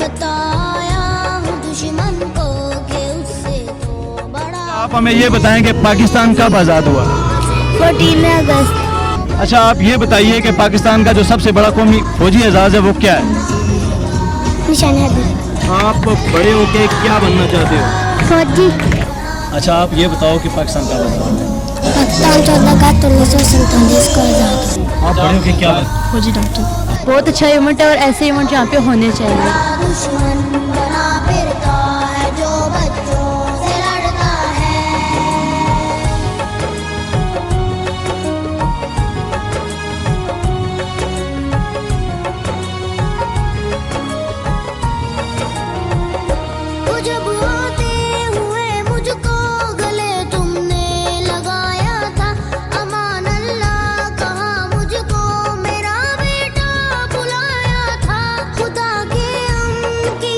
बताया हूँ दुश्मन को कि उससे तो बड़ा। आप हमें ये बताएं कि पाकिस्तान कब आज़ाद हुआ? 14 अगस्त। अच्छा, आप ये बताइए कि पाकिस्तान का जो सबसे बड़ा कौमी फौजी एजाज़ है वो क्या है? निशान हैदर। आप बड़े होके क्या बनना चाहते हो? फौजी। अच्छा, आप ये बताओ कि पाकिस्तान कब आज़ाद हुआ? पाकिस्तान 14 अगस्त 1947 को आज़ाद। आप बड़े होके क्या फौजी डॉक्टर। बहुत अच्छा इवेंट है और ऐसे इवेंट यहाँ पे होने चाहिए। दुश्मन बना फिरता है जो बच्चों से लड़ता है। जब आते हुए मुझको गले तुमने लगाया था, अमान अल्लाह कहा मुझको मेरा बेटा बुलाया था। खुदा के अम्र की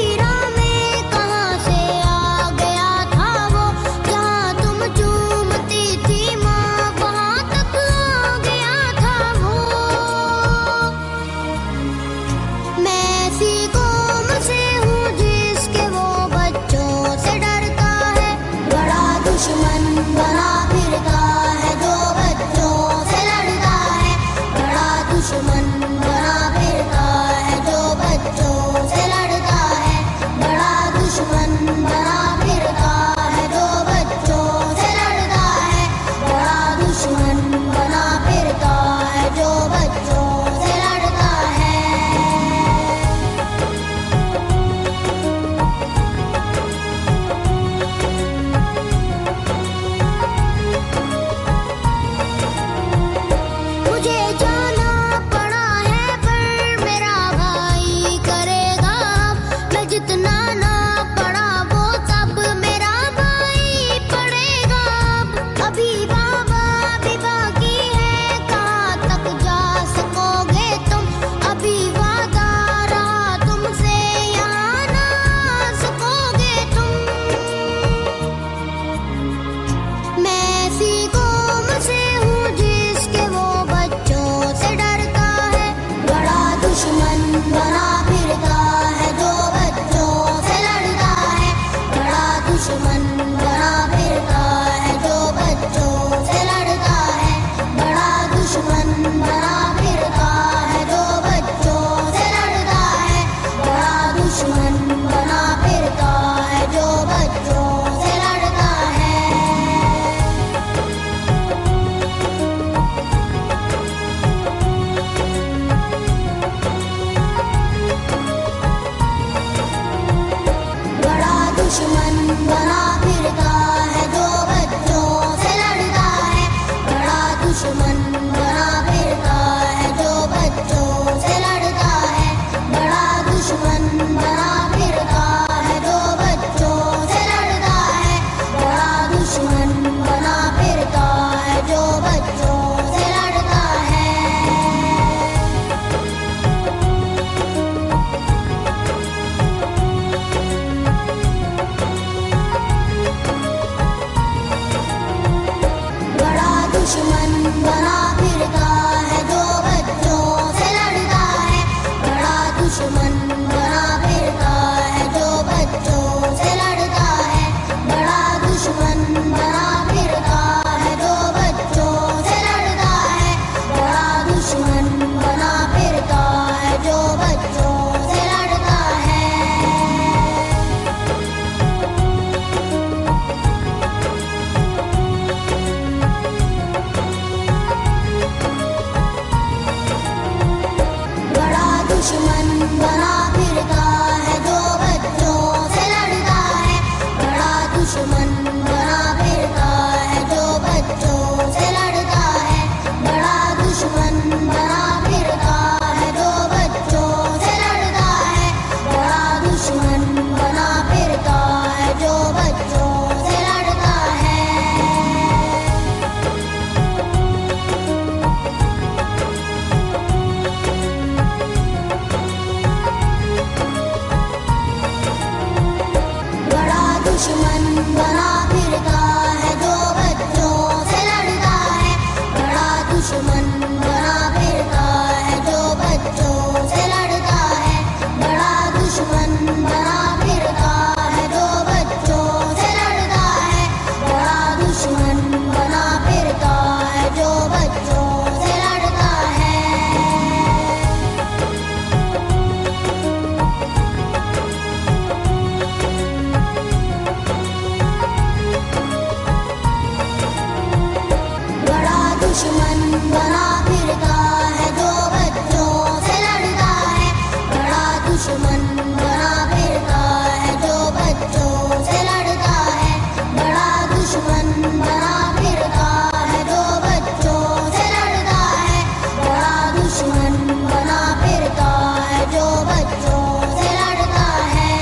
दुश्मन बना फिरता है जो बच्चों से लड़ता है, बड़ा दुश्मन बना फिरता है जो बच्चों से लड़ता है, बड़ा दुश्मन बना फिरता है जो बच्चों से लड़ता है।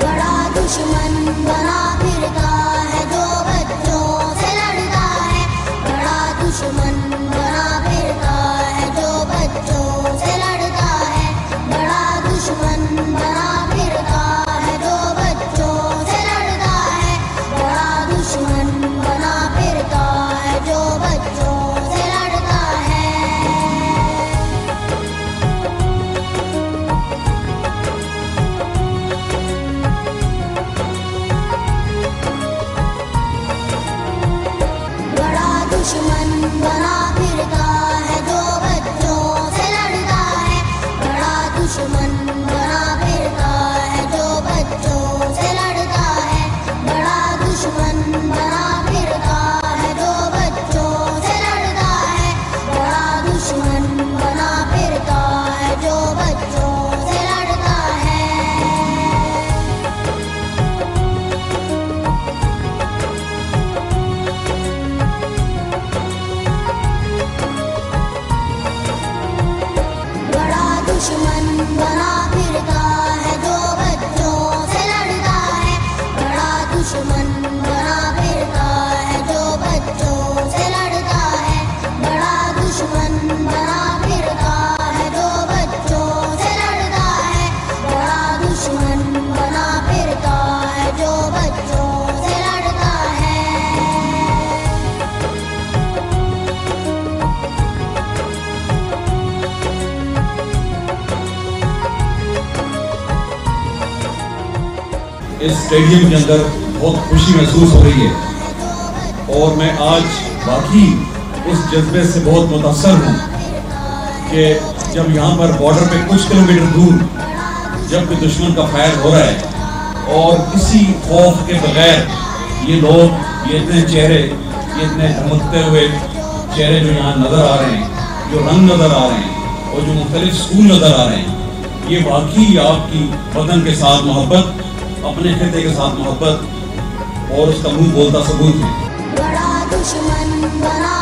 बड़ा दुश्मन बना फिरता है जो बच्चों से लड़ता है, बड़ा दुश्मन बना फिरता है जो बच्चों से लड़ता है, बड़ा दुश्मन बना फिरता है जो बच्चों से लड़ता है, बड़ा दुश्मन बना फिरता है जो बच्चों से लड़ता है। बड़ा दुश्मन बना फिरता है जो बच्चों से लड़ता है, बड़ा दुश्मन बना फिरता है जो बच्चों से लड़ता है, बड़ा दुश्मन बना फिरता है जो बच्चों से लड़ता है, बड़ा दुश्मन बना फिरता है जो बच्चों से लड़ता है। बड़ा दुश्मन बना फिरता है जो बच्चों से लड़ता है, बड़ा दुश्मन बना फिरता है जो बच्चों से लड़ता है, बड़ा दुश्मन बना फिरता है जो बच्चों से लड़ता है, बड़ा दुश्मन बना फिरता है जो बच्चों से लड़ता है। इस स्टेडियम के अंदर बहुत खुशी महसूस हो रही है और मैं आज वाकई उस जज्बे से बहुत मुतासर हूँ कि जब यहाँ पर बॉर्डर पे कुछ किलोमीटर दूर जब भी दुश्मन का फायर हो रहा है और किसी खौफ के बगैर ये लोग, ये इतने चेहरे, ये इतने धमकते हुए चेहरे जो यहाँ नज़र आ रहे हैं, जो रंग नज़र आ रहे हैं और जो मुख्तलिफ स्कूल नज़र आ रहे हैं, ये वाकई आपकी वतन के साथ मोहब्बत, अपने खिते के साथ मोहब्बत और उसका मुंह बोलता सबूत है। बड़ा दुश्मन बना